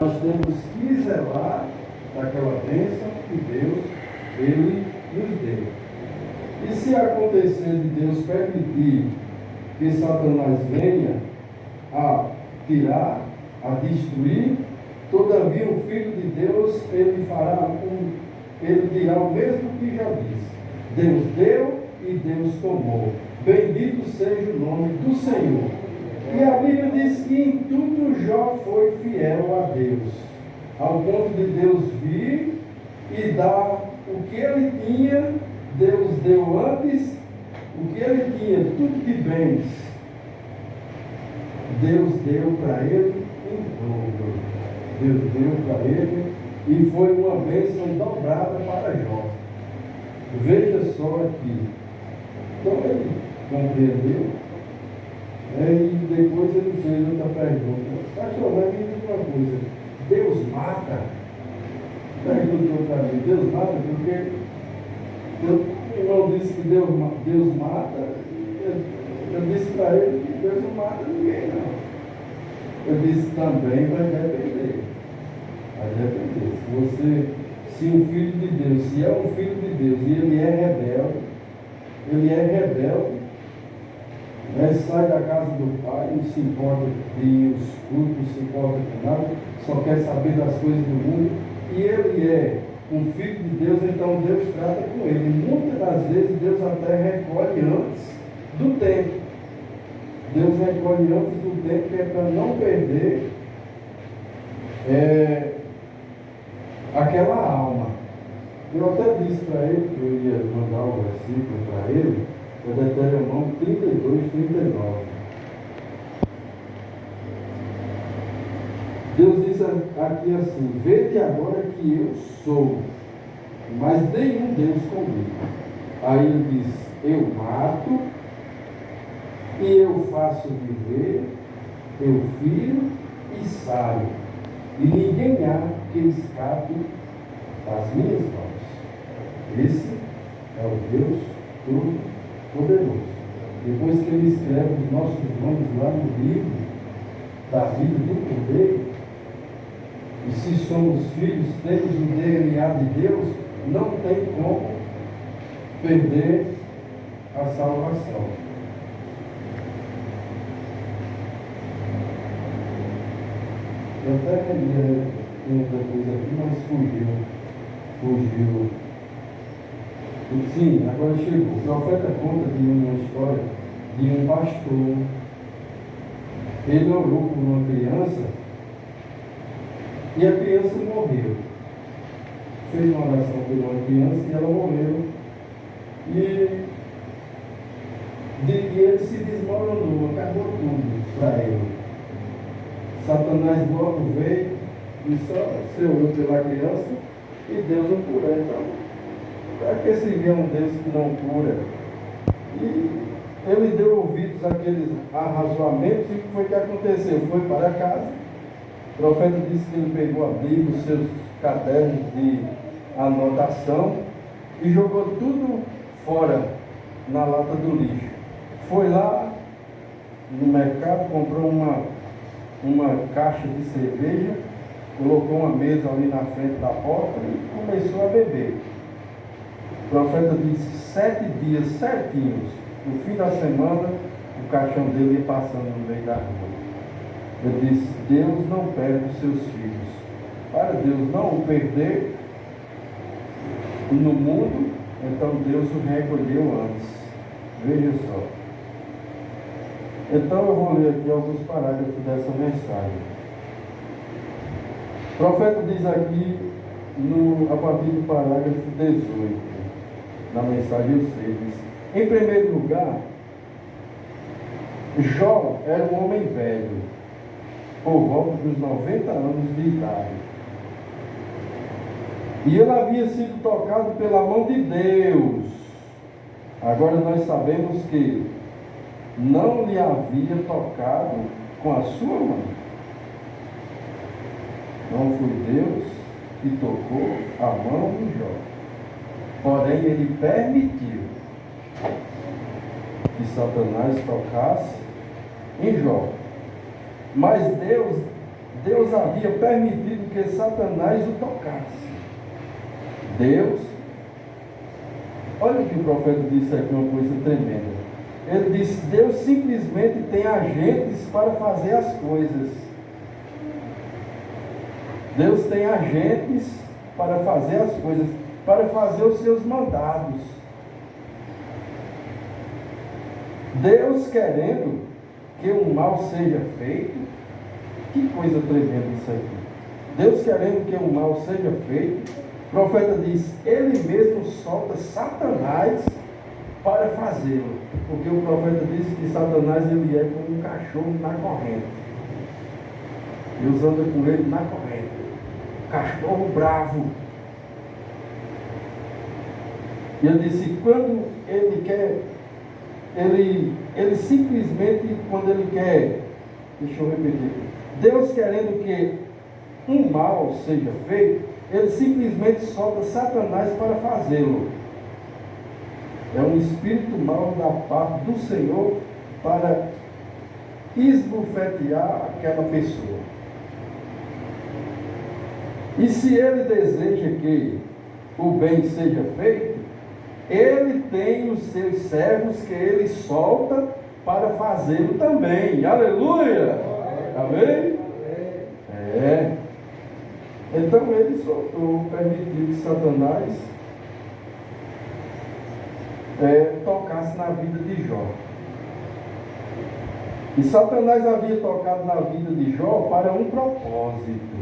Nós temos que zelar daquela bênção que Deus, Ele nos deu. E se acontecer de Deus permitir que Satanás venha a tirar, a destruir, todavia o Filho de Deus, ele dirá o mesmo que já disse: Deus deu e Deus tomou. Bendito seja o nome do Senhor. E a Bíblia diz que em tudo Jó foi fiel a Deus, ao ponto de Deus vir e dar o que ele tinha. Deus deu antes o que ele tinha, tudo de bens. Deus deu para ele em dobro. Deus deu para ele e foi uma bênção dobrada para Jó. Veja só aqui. Então ele compreendeu, e depois ele fez outra pergunta. Pastor, mas me diga uma coisa: Deus mata? Perguntou para mim: Deus mata? Porque o irmão disse que Deus mata. Eu disse para ele que Deus não mata ninguém, não. Eu disse também vai depender. Vai depender. Se um filho de Deus, se é um filho de Deus e ele é rebelde, sai da casa do pai, não se importa com os cultos, não se importa com nada, só quer saber das coisas do mundo, e ele é um filho de Deus, então Deus trata com ele. Muitas das vezes Deus até recolhe antes do tempo. Deus recolhe antes do tempo, que é para não perder aquela alma. Eu até disse para ele que eu ia mandar o versículo para ele, é Deuteronômio 32, 39. Deus diz aqui assim: vede agora que eu sou, mas nenhum Deus comigo. Aí ele diz: eu mato, e eu faço viver, eu firo e saio, e ninguém há que escape das minhas mãos. Esse é o Deus Todo-Poderoso. Depois que ele escreve os nossos nomes lá no livro da vida do Cordeiro, e se somos filhos, temos o DNA de Deus, não tem como perder a salvação. Eu até queria outra coisa aqui, mas fugiu. Sim, agora chegou. O profeta conta de uma história de um pastor. Ele orou por uma criança e a criança morreu. Fez uma oração por uma criança e ela morreu. E ele se desmoronou, acabou tudo para ele. Satanás logo veio e só se orou pela criança e Deus não cura. Então, para que servir um Deus que não cura? E ele deu ouvidos àqueles arrazoamentos, e o que foi que aconteceu? Foi para casa. O profeta disse que ele pegou a Bíblia, os seus cadernos de anotação e jogou tudo fora na lata do lixo. Foi lá no mercado, comprou uma caixa de cerveja, colocou uma mesa ali na frente da porta e começou a beber. O profeta disse: 7 dias certinhos, no fim da semana, o caixão dele ia passando no meio da rua. Eu disse: Deus não perde os seus filhos. Para Deus não o perder no mundo, então Deus o recolheu antes. Veja só. Então eu vou ler aqui alguns parágrafos dessa mensagem. O profeta diz aqui, a partir do parágrafo 18, na mensagem eu sei, diz: em primeiro lugar, Jó era um homem velho, por volta dos 90 anos de idade. E ele havia sido tocado pela mão de Deus. Agora nós sabemos que não lhe havia tocado com a sua mão. Não foi Deus que tocou a mão de Jó. Porém, ele permitiu que Satanás tocasse em Jó. Mas Deus Deus havia permitido que Satanás o tocasse. Deus, olha o que o profeta disse aqui, uma coisa tremenda. Ele disse: Deus simplesmente tem agentes para fazer as coisas. Deus tem agentes para fazer as coisas, para fazer os seus mandados. Deus querendo que o mal seja feito. Que coisa tremenda isso aqui. Deus querendo que o mal seja feito. O profeta diz: ele mesmo solta Satanás para fazê-lo. Porque o profeta disse que Satanás ele é como um cachorro na corrente. Deus anda com ele na corrente. Cachorro bravo. E ele disse: quando ele quer, ele simplesmente, quando ele quer, deixa eu repetir, Deus querendo que um mal seja feito, ele simplesmente solta Satanás para fazê-lo. É um espírito mau da parte do Senhor para esbofetear aquela pessoa. E se ele deseja que o bem seja feito, ele tem os seus servos que ele solta para fazê-lo também. Aleluia! Amém? É. Então ele soltou, permitiu que Satanás tocasse na vida de Jó. E Satanás havia tocado na vida de Jó para um propósito.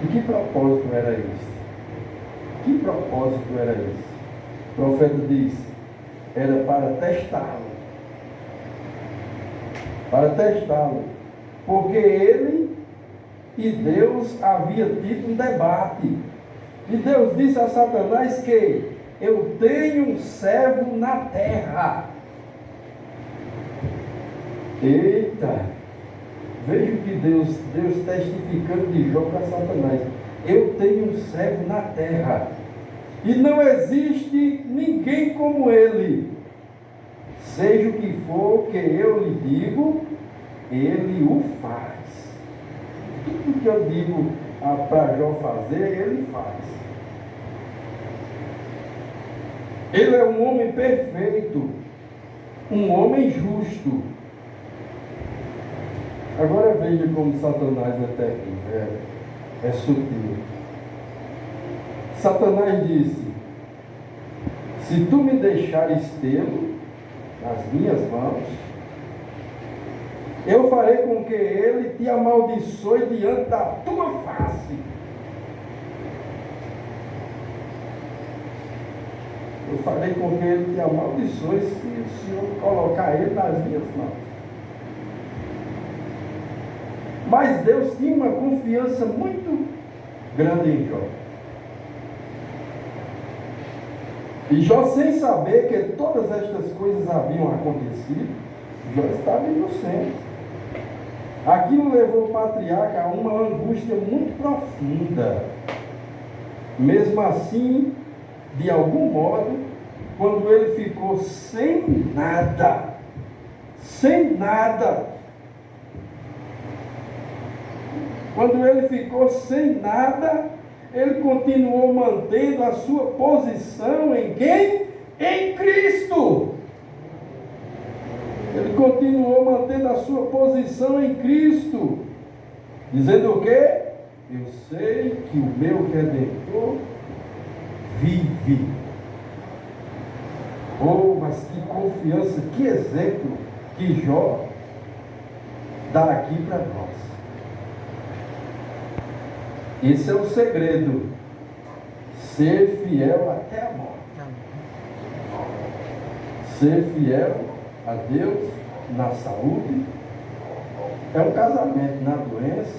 E que propósito era esse? Que propósito era esse? O profeta diz: era para testá-lo. Para testá-lo. Porque ele e Deus havia tido um debate. E Deus disse a Satanás que eu tenho um servo na terra. Eita! Veja o que Deus testificando de Jó para Satanás. Eu tenho um servo na terra. E não existe ninguém como ele. Seja o que for que eu lhe digo, ele o faz. Tudo que eu digo para Jó fazer, ele faz. Ele é um homem perfeito, um homem justo. Agora veja como Satanás é terrível, é sutil. Satanás disse: se tu me deixares tê-lo nas minhas mãos, eu farei com que ele te amaldiçoe diante da tua face. Eu farei com que ele te amaldiçoe se o Senhor colocar ele nas minhas mãos. Mas Deus tinha uma confiança muito grande em Jó. E Jó, sem saber que todas estas coisas haviam acontecido, Jó estava inocente. Aquilo levou o patriarca a uma angústia muito profunda. Mesmo assim, de algum modo, quando ele ficou sem nada, quando ele ficou sem nada, ele continuou mantendo a sua posição em quem? Em Cristo. Ele continuou mantendo a sua posição em Cristo, dizendo o quê? Eu sei que o meu Redentor vive. Oh, mas que confiança, que exemplo que Jó dá aqui para nós. Esse é o segredo. Ser fiel até a morte. Ser fiel a Deus na saúde. É um casamento na doença,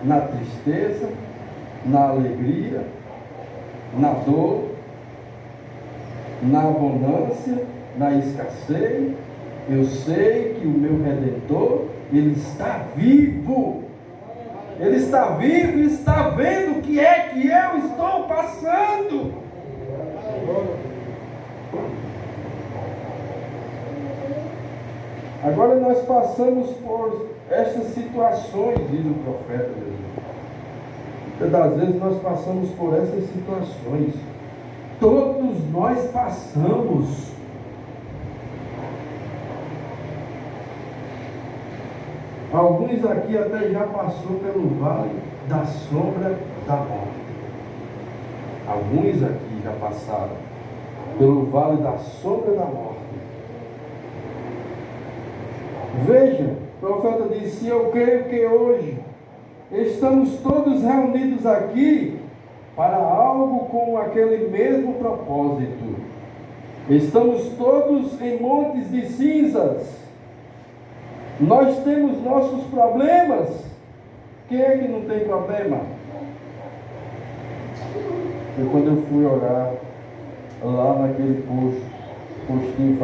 na tristeza, na alegria, na dor, na abundância, na escassez. Eu sei que o meu Redentor, Ele está vivo. Ele está vivo e está vendo o que é que eu estou passando. Agora nós passamos por essas situações, diz o profeta Jesus. Muitas das vezes nós passamos por essas situações. Todos nós passamos. Alguns aqui até já passou pelo vale da sombra da morte. Alguns aqui já passaram pelo vale da sombra da morte. Veja, o profeta disse: eu creio que hoje estamos todos reunidos aqui para algo com aquele mesmo propósito. Estamos todos em montes de cinzas. Nós temos nossos problemas. Quem é que não tem problema? Quando eu fui orar lá naquele postinho,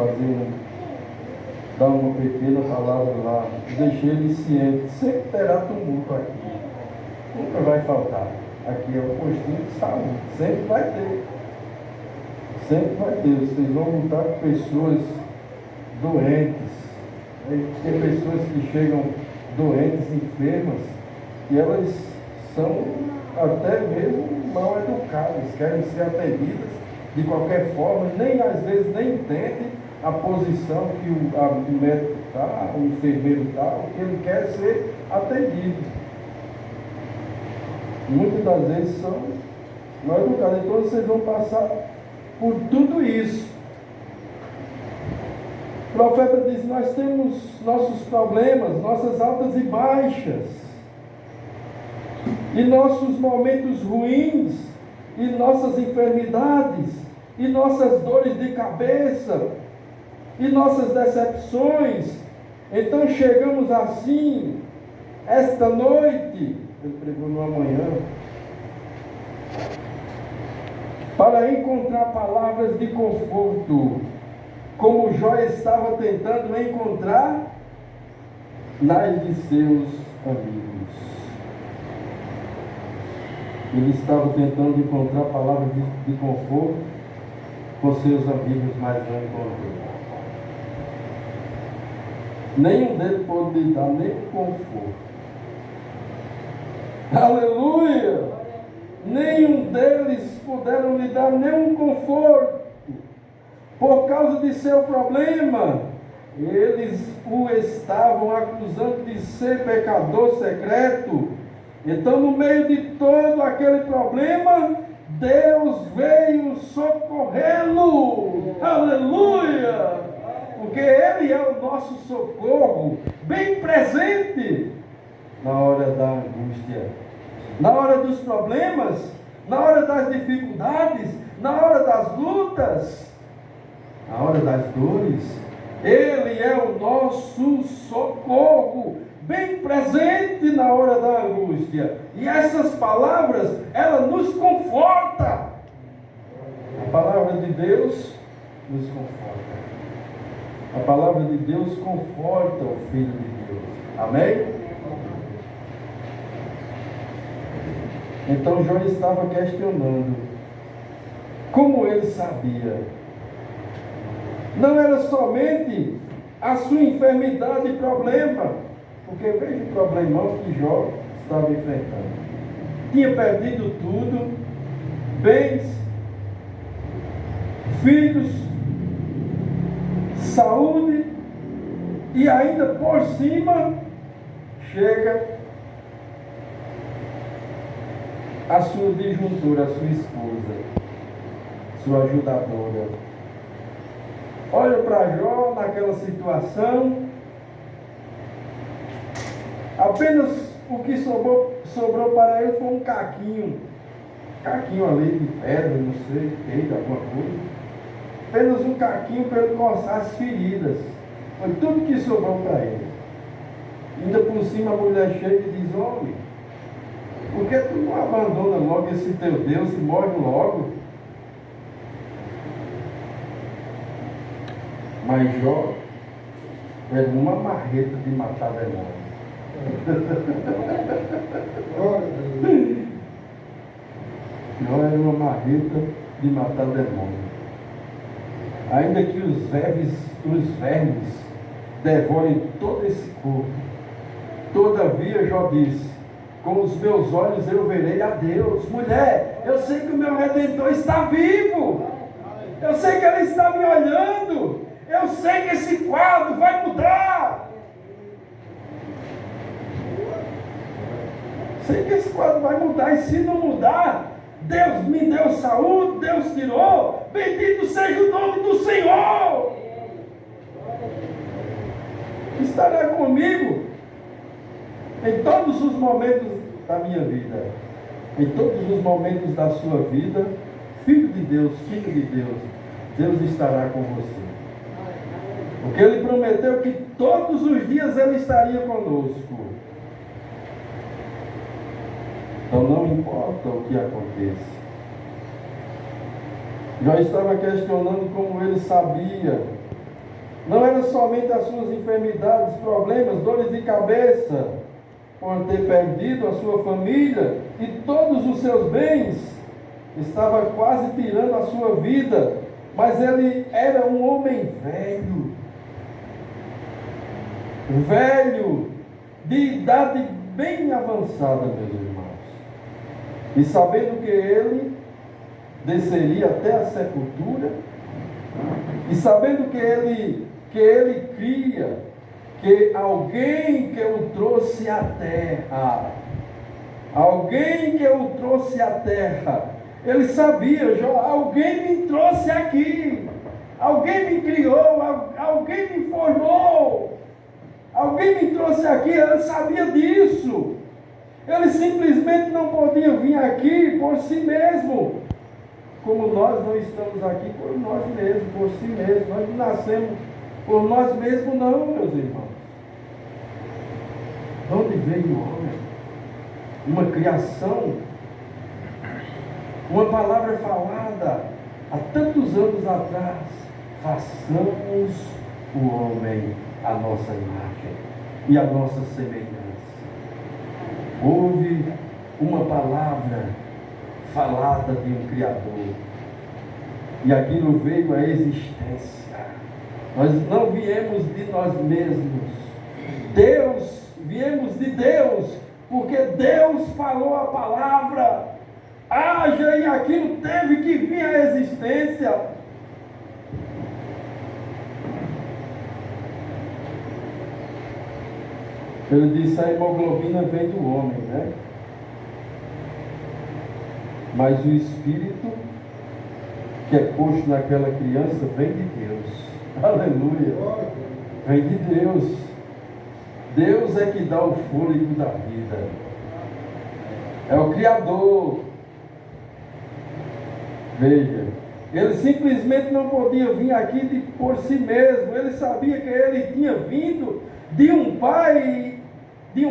dar uma pequena palavra lá, deixei ele ciente, sempre terá tumulto aqui, nunca vai faltar. Aqui é o postinho de saúde, sempre vai ter, vocês vão lutar com pessoas doentes. Tem pessoas que chegam doentes, enfermas, e elas são até mesmo mal educadas, querem ser atendidas de qualquer forma, nem às vezes nem entendem a posição que o médico está, o enfermeiro está, o que ele quer ser atendido. Muitas das vezes são mal educados. Então vocês vão passar por tudo isso. O profeta diz: nós temos nossos problemas, nossas altas e baixas, e nossos momentos ruins, e nossas enfermidades, e nossas dores de cabeça, e nossas decepções. Então chegamos assim, esta noite, ele pregou no amanhã, para encontrar palavras de conforto, como Jó estava tentando encontrar nas de seus amigos. Ele estava tentando encontrar palavras de conforto com seus amigos, mas não encontrou. Nenhum deles pôde lhe dar nem conforto. Aleluia! Nenhum deles puderam lhe dar nenhum conforto. Por causa de seu problema, eles o estavam acusando de ser pecador secreto. Então, no meio de todo aquele problema, Deus veio socorrê-lo. Aleluia! Porque Ele é o nosso socorro, bem presente na hora da angústia, na hora dos problemas, na hora das dificuldades, na hora das lutas, na hora das dores. Ele é o nosso socorro, bem presente na hora da angústia. E essas palavras, ela nos conforta. A palavra de Deus nos conforta. A palavra de Deus conforta o Filho de Deus. Amém? Então Jó estava questionando como ele sabia. Não era somente a sua enfermidade e problema, porque veja o problemão que Jó estava enfrentando. Tinha perdido tudo, bens, filhos, saúde, e ainda por cima chega a sua disjuntura, a sua esposa, sua ajudadora. Olha para Jó naquela situação, apenas o que sobrou para ele foi um caquinho ali de pedra, não sei, de alguma coisa. Apenas um caquinho para ele coçar as feridas. Foi tudo que sobrou para ele. Ainda por cima a mulher chega e diz: homem, por que tu não abandona logo esse teu Deus e morre logo? Mas Jó era uma marreta de matar demônio. Jó era uma marreta de matar demônio. Ainda que os vermes devorem todo esse corpo. Todavia, Jó disse: com os meus olhos eu verei a Deus. Mulher, eu sei que o meu Redentor está vivo. Eu sei que Ele está me olhando. Eu sei que esse quadro vai mudar. Sei que esse quadro vai mudar. E se não mudar, Deus me deu saúde, Deus tirou. Bendito seja o nome do Senhor. Estará comigo em todos os momentos da minha vida, em todos os momentos da sua vida. Filho de Deus, filho de Deus, Deus estará com você. Porque Ele prometeu que todos os dias Ele estaria conosco. Então não importa o que aconteça. Já estava questionando como ele sabia. Não era somente as suas enfermidades, problemas, dores de cabeça, por ter perdido a sua família e todos os seus bens, estava quase tirando a sua vida, mas ele era um homem velho, de idade bem avançada, meus irmãos, e sabendo que ele desceria até a sepultura, e sabendo que ele cria que alguém que o trouxe à terra, ele sabia: Jó, alguém me trouxe aqui, alguém me criou, alguém me formou, alguém me trouxe aqui. Ele sabia disso. Ele simplesmente não podia vir aqui por si mesmo, como nós não estamos aqui por nós mesmos, por si mesmos. Nós não nascemos por nós mesmos, não, meus irmãos. De onde veio o homem? Uma criação, uma palavra falada há tantos anos atrás: façamos o homem à nossa imagem e à nossa semelhança. Houve uma palavra falada de um Criador, e aquilo veio à existência. Nós não viemos de nós mesmos. Viemos de Deus, porque Deus falou a palavra, haja, e aquilo teve que vir à existência. Ele disse: a hemoglobina vem do homem, né? Mas o espírito que é posto naquela criança vem de Deus. Aleluia! Vem de Deus. Deus é que dá o fôlego da vida. É o Criador. Veja, ele simplesmente não podia vir aqui por si mesmo. Ele sabia que ele tinha vindo de um pai e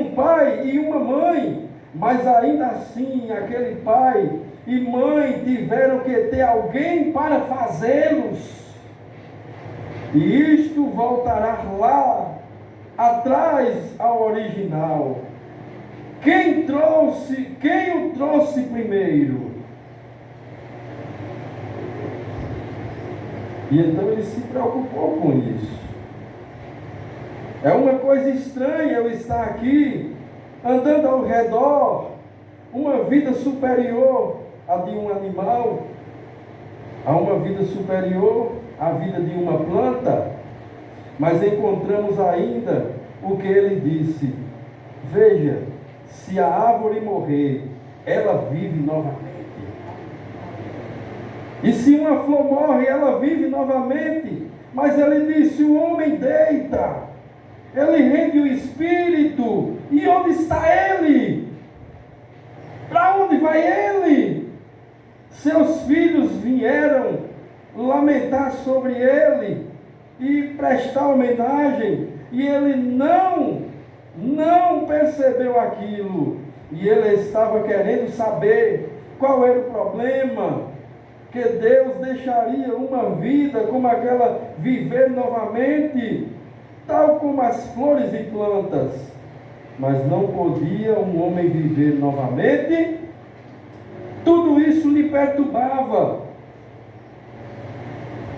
uma mãe, mas ainda assim aquele pai e mãe tiveram que ter alguém para fazê-los. E isto voltará lá atrás ao original. Quem o trouxe primeiro? E então ele se preocupou com isso. É uma coisa estranha eu estar aqui, andando ao redor, uma vida superior à de um animal, a uma vida superior à vida de uma planta, mas encontramos ainda o que ele disse: veja, se a árvore morrer, ela vive novamente. E se uma flor morre, ela vive novamente. Mas ele disse: o homem deita, ele rende o espírito. E onde está ele? Para onde vai ele? Seus filhos vieram lamentar sobre ele e prestar homenagem, e ele não percebeu aquilo. E ele estava querendo saber qual era o problema, que Deus deixaria uma vida como aquela viver novamente, tal como as flores e plantas. Mas não podia um homem viver novamente. Tudo isso lhe perturbava.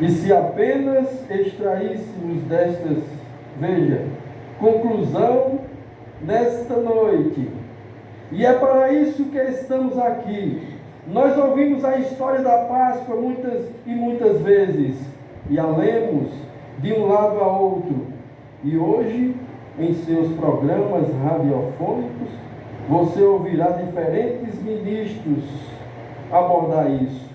E se apenas extraíssemos Veja, conclusão nesta noite. E é para isso que estamos aqui. Nós ouvimos a história da Páscoa muitas e muitas vezes, e a lemos de um lado a outro. E hoje, em seus programas radiofônicos, você ouvirá diferentes ministros abordar isso.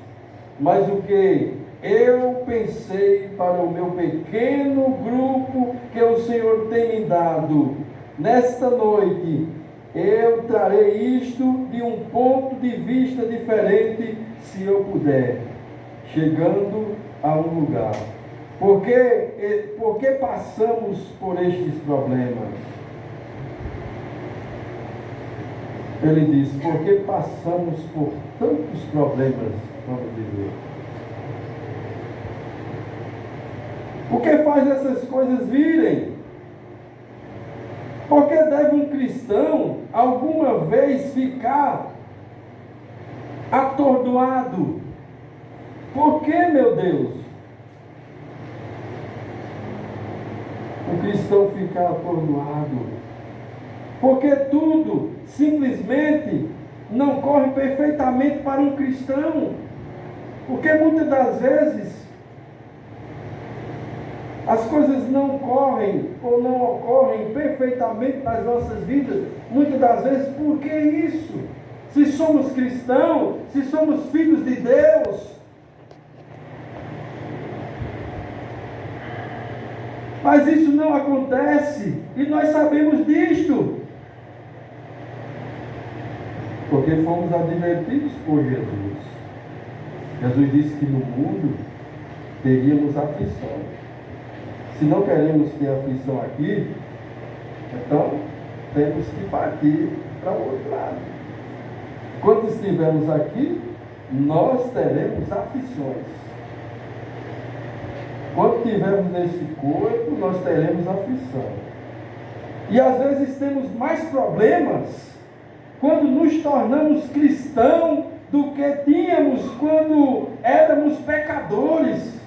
Mas o que eu pensei para o meu pequeno grupo que o Senhor tem me dado nesta noite, eu trarei isto de um ponto de vista diferente, se eu puder, chegando a um lugar. Por que passamos por estes problemas? Ele diz, porque passamos por tantos problemas, vamos dizer. O que faz essas coisas virem? Por que deve um cristão alguma vez ficar atordoado? Por que, meu Deus? O cristão ficar atordoado? Porque tudo simplesmente não corre perfeitamente para um cristão. Porque muitas das vezes as coisas não correm ou não ocorrem perfeitamente nas nossas vidas. Muitas das vezes, por que isso? Se somos cristãos, se somos filhos de Deus. Mas isso não acontece, e nós sabemos disto. Porque fomos advertidos por Jesus. Jesus disse que no mundo teríamos aflição. Se não queremos ter aflição aqui, então temos que partir para o outro lado. Quando estivermos aqui, nós teremos aflições. Quando estivermos nesse corpo, nós teremos aflição. E às vezes temos mais problemas quando nos tornamos cristãos do que tínhamos quando éramos pecadores.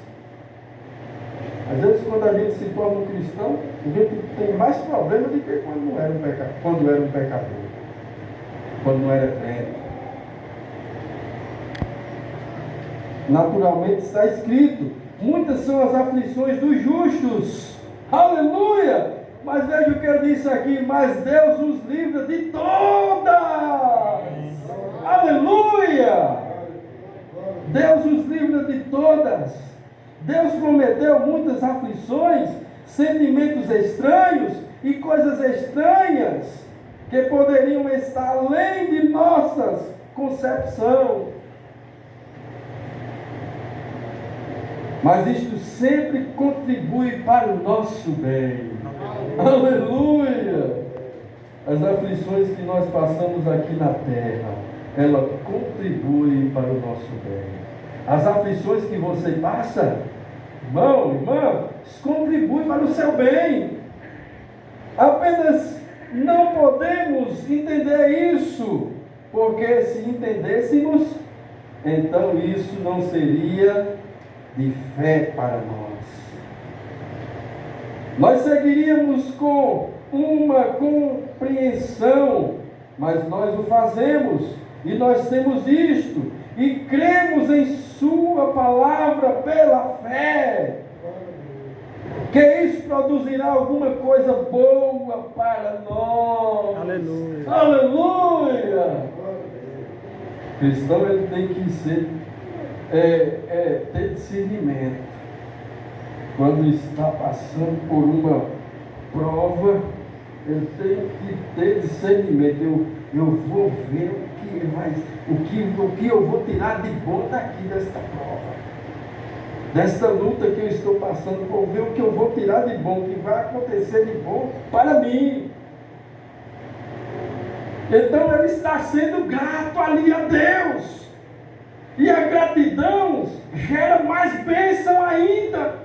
Às vezes, quando a gente se torna um cristão, a gente tem mais problema do que quando era um pecador, quando não era crente. Naturalmente está escrito, muitas são as aflições dos justos. Aleluia! Mas veja o que eu disse aqui, mas Deus os livra de todas. Aleluia! Deus os livra de todas. Deus prometeu muitas aflições, sentimentos estranhos e coisas estranhas que poderiam estar além de nossas concepção. Mas isto sempre contribui para o nosso bem. Aleluia! As aflições que nós passamos aqui na terra, ela contribui para o nosso bem. As aflições que você passa, irmão, irmã, contribui para o seu bem. Apenas não podemos entender isso, porque se entendêssemos, então isso não seria de fé para nós. Nós seguiríamos com uma compreensão, mas nós o fazemos, e nós temos isto, e cremos em sua palavra pela fé, que isso produzirá alguma coisa boa para nós. Aleluia. Aleluia. O cristão, ele tem que ser ter discernimento. Quando está passando por uma prova, ele tem que ter discernimento. Eu vou ver o que eu vou tirar de bom daqui desta prova, desta luta que eu estou passando. Vou ver o que eu vou tirar de bom, o que vai acontecer de bom para mim. Então ele está sendo grato ali a Deus. E a gratidão gera mais bênção ainda.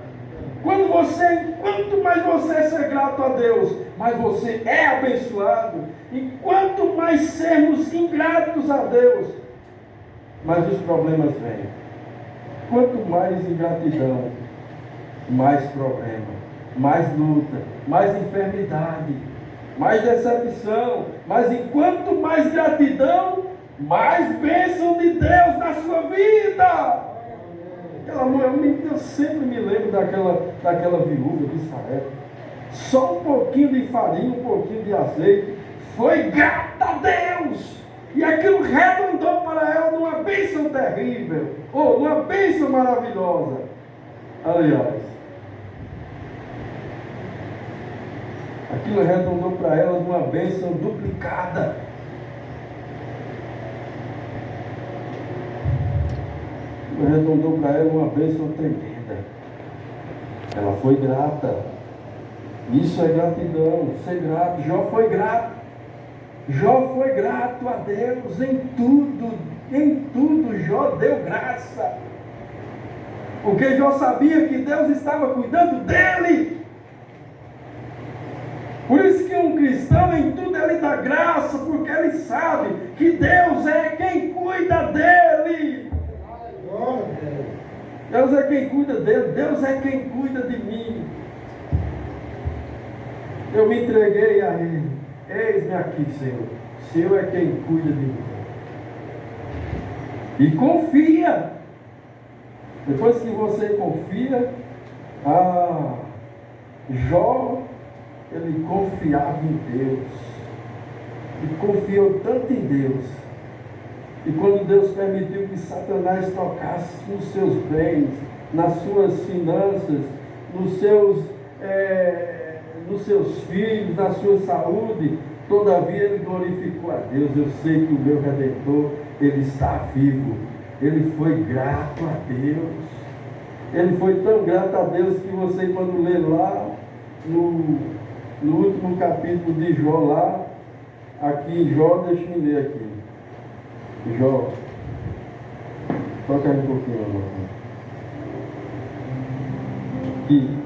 Quanto mais você ser grato a Deus, mais você é abençoado. E quanto mais sermos ingratos a Deus, mais os problemas vêm. Quanto mais ingratidão, mais problema. mais luta, mais enfermidade, mais decepção. Mas enquanto mais gratidão, mais bênção de Deus na sua vida. Aquela mulher, eu sempre me lembro daquela viúva de Israel. Só um pouquinho de farinha, um pouquinho de azeite. Foi grata a Deus. E aquilo redundou para ela numa bênção terrível. Ou numa bênção maravilhosa. Aliás, aquilo redundou para ela numa bênção duplicada. Redundou para ela uma bênção tremenda. Ela foi grata. Isso é gratidão, ser grato. Jó foi grato. Jó foi grato a Deus em tudo Jó deu graça. Porque Jó sabia que Deus estava cuidando dele. Por isso que um cristão em tudo ele dá graça, porque ele sabe que Deus é quem cuida dele. Deus é quem cuida dele, Deus é quem cuida de mim. Eu me entreguei a Ele. Eis-me aqui, Senhor. O Senhor é quem cuida de mim. E confia. Depois que você confia, Jó, ele confiava em Deus. E confiou tanto em Deus. E quando Deus permitiu que Satanás tocasse nos seus bens, nas suas finanças, nos seus filhos, na sua saúde, todavia ele glorificou a Deus. Eu sei que o meu Redentor, ele está vivo. Ele foi grato a Deus. Ele foi tão grato a Deus que você, quando lê lá no último capítulo de Jó lá, aqui em Jó, deixa eu ler aqui. Jó, toca aí um pouquinho, irmão. Aqui.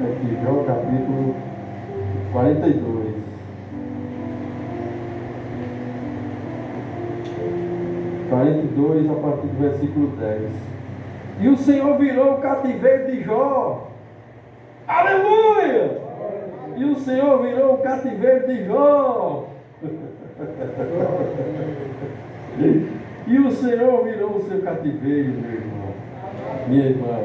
Aqui, Jó, capítulo 42. A partir do versículo 10. E o Senhor virou o cativeiro de Jó. Aleluia! E o Senhor virou o cativeiro de Jó. E o Senhor virou o seu cativeiro, meu irmão, minha irmã.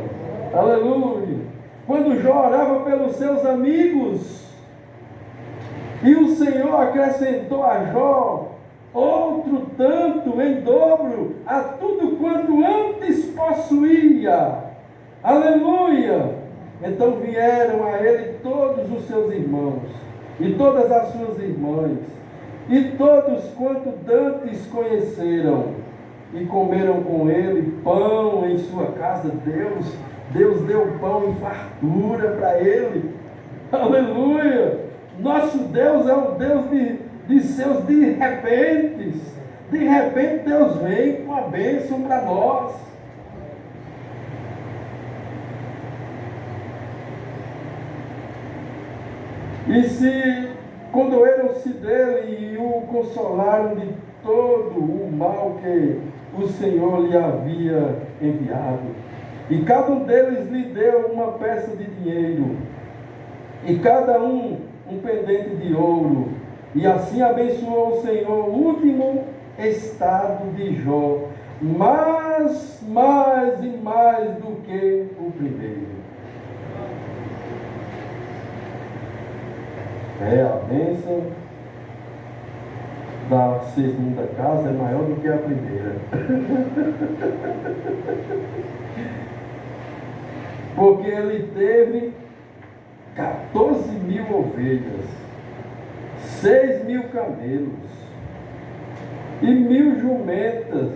Aleluia! Quando Jó orava pelos seus amigos, e o Senhor acrescentou a Jó outro tanto em dobro a tudo quanto antes possuía. Aleluia! Então vieram a ele todos os seus irmãos, e todas as suas irmãs, e todos quanto dantes conheceram, e comeram com ele pão em sua casa. Deus deu pão em fartura para ele. Aleluia! Nosso Deus é o Deus de seus de repentes. De repente Deus vem com a bênção para nós. E se condoeram-se dele e o consolaram de todo o mal que o Senhor lhe havia enviado. E cada um deles lhe deu uma peça de dinheiro, e cada um pendente de ouro. E assim abençoou o Senhor o último estado de Jó, mais e mais do que o primeiro. A bênção da segunda casa é maior do que a primeira. Porque ele teve 14.000 ovelhas, 6.000 camelos e 1.000 jumentas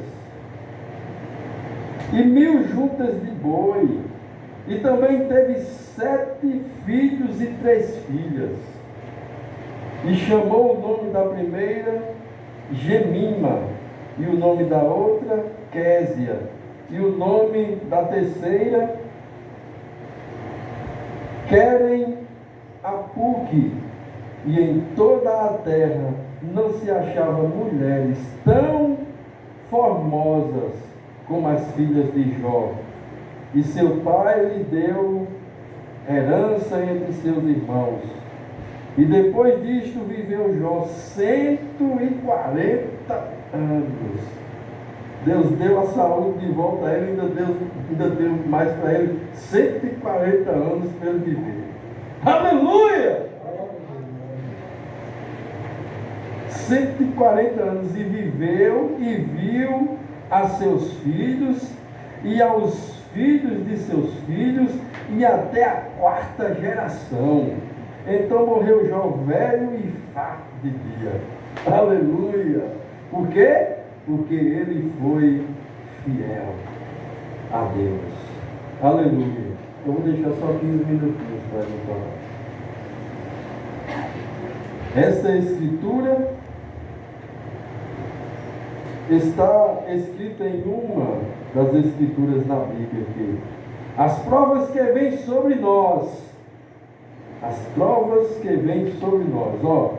e 1.000 juntas de boi. E também teve 7 filhos e 3 filhas. E chamou o nome da primeira Gemima, e o nome da outra Késia, e o nome da terceira Querem Apuque. E em toda a terra não se achavam mulheres tão formosas como as filhas de Jó. E seu pai lhe deu herança entre seus irmãos. E depois disto viveu Jó 140 anos. Deus deu a saúde de volta a ele, ainda deu mais para ele 140 anos para ele viver. Aleluia! 140 anos, e viveu e viu a seus filhos e aos filhos de seus filhos e até a 4ª geração. Então morreu Jó velho e farto de dia. Aleluia! Por quê? Porque ele foi fiel a Deus. Aleluia! Eu vou deixar só 15 minutinhos para ele falar. Esta escritura está escrita em uma das escrituras na Bíblia aqui. As provas que vêm sobre nós. As provas que vêm sobre nós. Ó,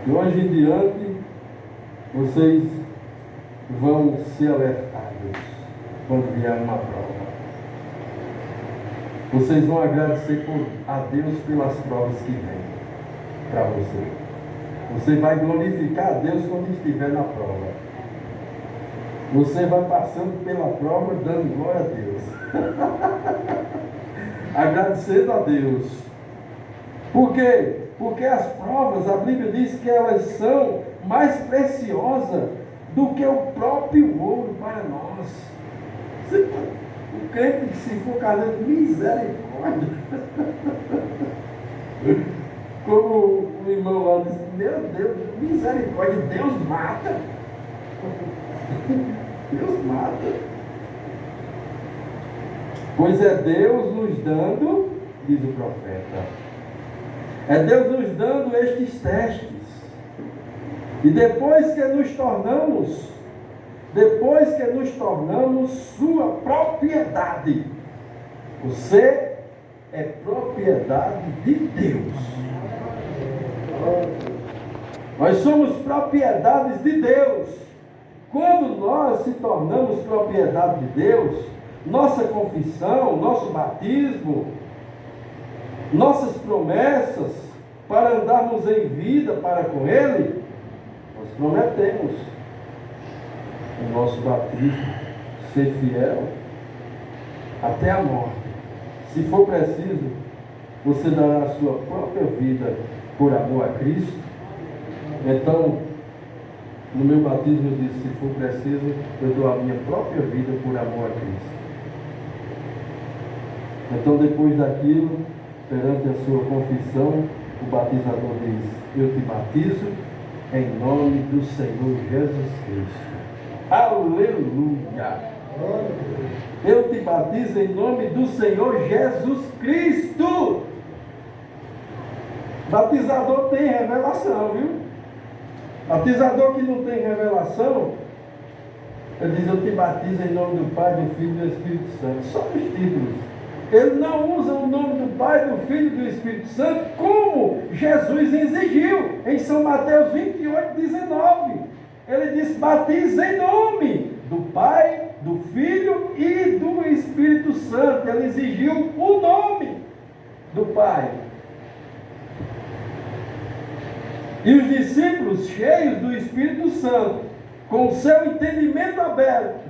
de hoje em diante, vocês vão ser alertados quando vier uma prova. Vocês vão agradecer a Deus pelas provas que vêm para você. Você vai glorificar a Deus quando estiver na prova. Você vai passando pela prova dando glória a Deus. Agradecendo a Deus. Por quê? Porque as provas, a Bíblia diz que elas são mais preciosas do que o próprio ouro para nós. O crente que se for carente, misericórdia. Como o irmão lá disse, meu Deus, misericórdia, Deus mata. Deus mata. Pois é Deus nos dando, diz o profeta, é Deus nos dando estes testes. E depois que nos tornamos sua propriedade, você é propriedade de Deus. Nós somos propriedades de Deus. Quando nós se tornamos propriedade de Deus, nossa confissão, nosso batismo, nossas promessas para andarmos em vida para com Ele, nós prometemos o nosso batismo ser fiel até a morte. Se for preciso, você dará a sua própria vida por amor a Cristo. Então, no meu batismo eu disse, se for preciso, eu dou a minha própria vida por amor a Cristo. Então, depois daquilo, perante a sua confissão, o batizador diz, eu te batizo em nome do Senhor Jesus Cristo. Aleluia! Eu te batizo em nome do Senhor Jesus Cristo. Batizador tem revelação, viu? Batizador que não tem revelação, ele diz, eu te batizo em nome do Pai, do Filho e do Espírito Santo. Só os títulos. Ele não usa o nome do Pai, do Filho e do Espírito Santo como Jesus exigiu em São Mateus 28, 19. Ele diz, batiza em nome do Pai, do Filho e do Espírito Santo. Ele exigiu o nome do Pai. E os discípulos, cheios do Espírito Santo, com o seu entendimento aberto,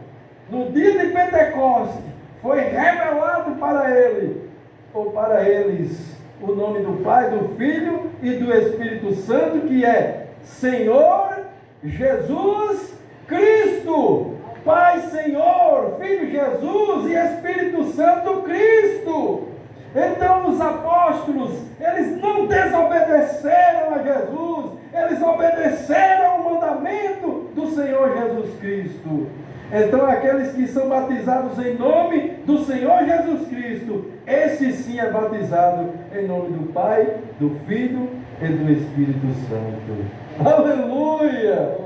no dia de Pentecostes, foi revelado para ele, ou para eles, o nome do Pai, do Filho e do Espírito Santo, que é Senhor Jesus Cristo. Pai, Senhor, Filho Jesus e Espírito Santo Cristo. Então os apóstolos, eles não desobedeceram a Jesus, eles obedeceram ao mandamento do Senhor Jesus Cristo. Então aqueles que são batizados em nome do Senhor Jesus Cristo, esse sim é batizado em nome do Pai, do Filho e do Espírito Santo. Aleluia!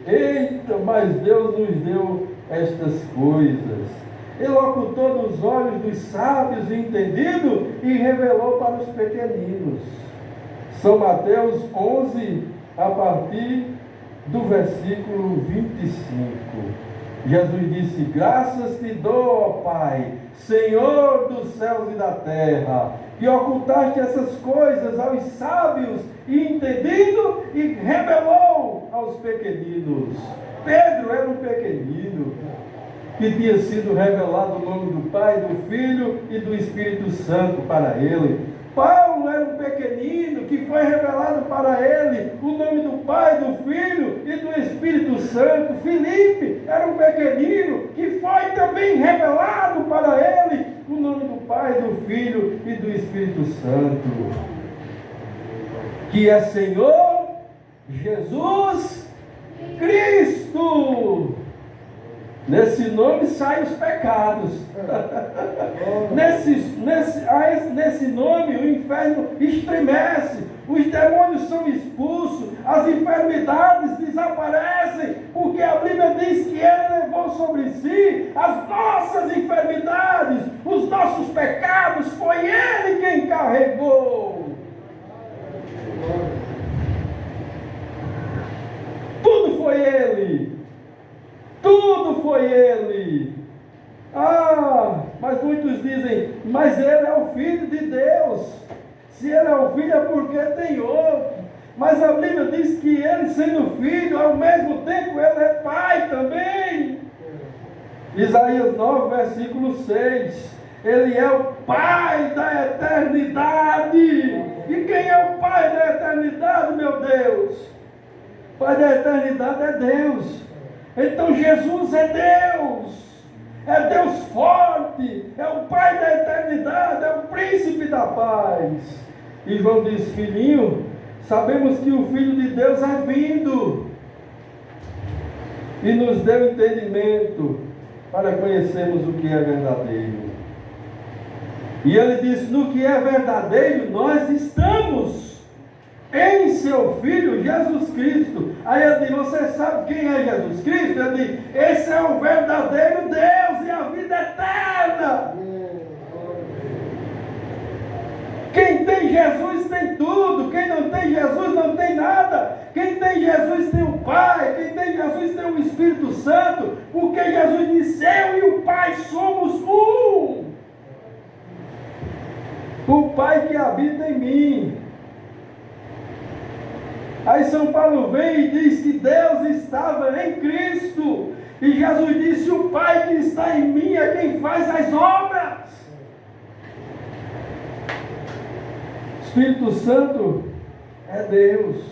Eita, mas Deus nos deu estas coisas. Ele ocultou nos olhos dos sábios e entendidos e revelou para os pequeninos. São Mateus 11, a partir do versículo 25. Jesus disse: graças te dou, ó Pai, Senhor dos céus e da terra, que ocultaste essas coisas aos sábios e entendido e revelou aos pequeninos. Pedro era um pequenino que tinha sido revelado o nome do Pai, do Filho e do Espírito Santo para ele. Paulo era um pequenino que foi revelado para ele o nome do Pai, do Filho e do Espírito Santo. Filipe era um pequenino que foi também revelado para ele o nome do Pai, do Filho e do Espírito Santo, que é Senhor Jesus Cristo. Nesse nome saem os pecados. Nesse nome o inferno estremece, os demônios são expulsos, as enfermidades desaparecem, porque a Bíblia diz que Ele levou sobre si as nossas enfermidades, os nossos pecados, foi Ele quem carregou. Tudo foi Ele. Tudo foi Ele. Mas muitos dizem, mas Ele é o Filho de Deus. Se Ele é o Filho é porque tem outro. Mas a Bíblia diz que Ele, sendo Filho, ao mesmo tempo Ele é Pai também. Isaías 9, versículo 6. Ele é o Pai da eternidade. E quem é o Pai da eternidade, meu Deus? O Pai da eternidade é Deus. Então Jesus é Deus forte, é o Pai da eternidade, é o Príncipe da paz. E João diz: filhinho, sabemos que o Filho de Deus é vindo e nos deu entendimento para conhecermos o que é verdadeiro. E ele diz: no que é verdadeiro nós estamos, em seu Filho Jesus Cristo. Aí ele diz: você sabe quem é Jesus Cristo? Ele diz: esse é o verdadeiro Deus e a vida eterna. Quem tem Jesus tem tudo. Quem não tem Jesus não tem nada. Quem tem Jesus tem o Pai. Quem tem Jesus tem o Espírito Santo. Porque Jesus disse: eu e o Pai somos um. O Pai que habita em mim. Aí São Paulo vem e diz que Deus estava em Cristo. E Jesus disse: o Pai que está em mim é quem faz as obras. Espírito Santo é Deus.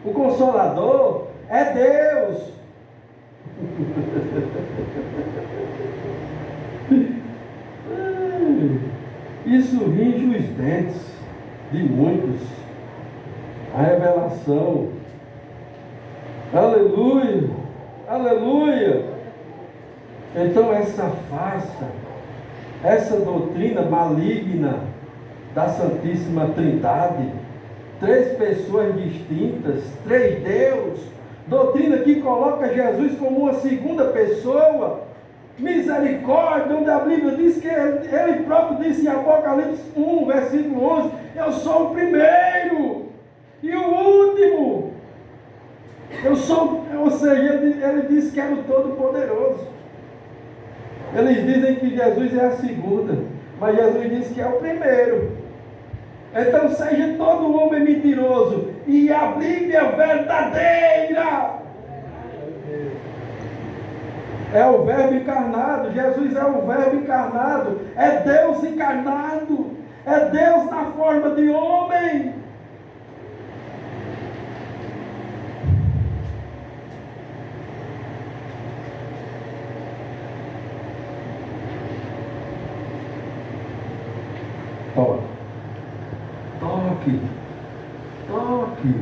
O Consolador é Deus. Isso ringe os dentes de muitos. A revelação. Aleluia, aleluia. Então essa farsa, essa doutrina maligna da Santíssima Trindade, 3 pessoas distintas, 3 Deus, doutrina que coloca Jesus como uma segunda pessoa, misericórdia, onde a Bíblia diz que ele próprio disse em Apocalipse 1, versículo 11, eu sou o primeiro e o último. Ou seja, ele disse que era o Todo-Poderoso. Eles dizem que Jesus é a segunda, mas Jesus disse que é o primeiro. Então seja todo homem mentiroso e a Bíblia verdadeira. É o Verbo encarnado. Jesus é o Verbo encarnado. É Deus encarnado. É Deus na forma de homem. Toque.